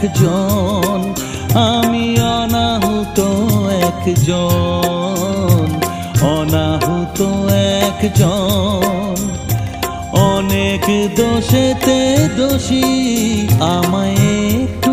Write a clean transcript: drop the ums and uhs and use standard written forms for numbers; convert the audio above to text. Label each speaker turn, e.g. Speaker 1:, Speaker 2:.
Speaker 1: একজন, আমি অনাহুত একজন, অনাহুত একজন। অনেক দোষেতে দোষী, আমায় একটু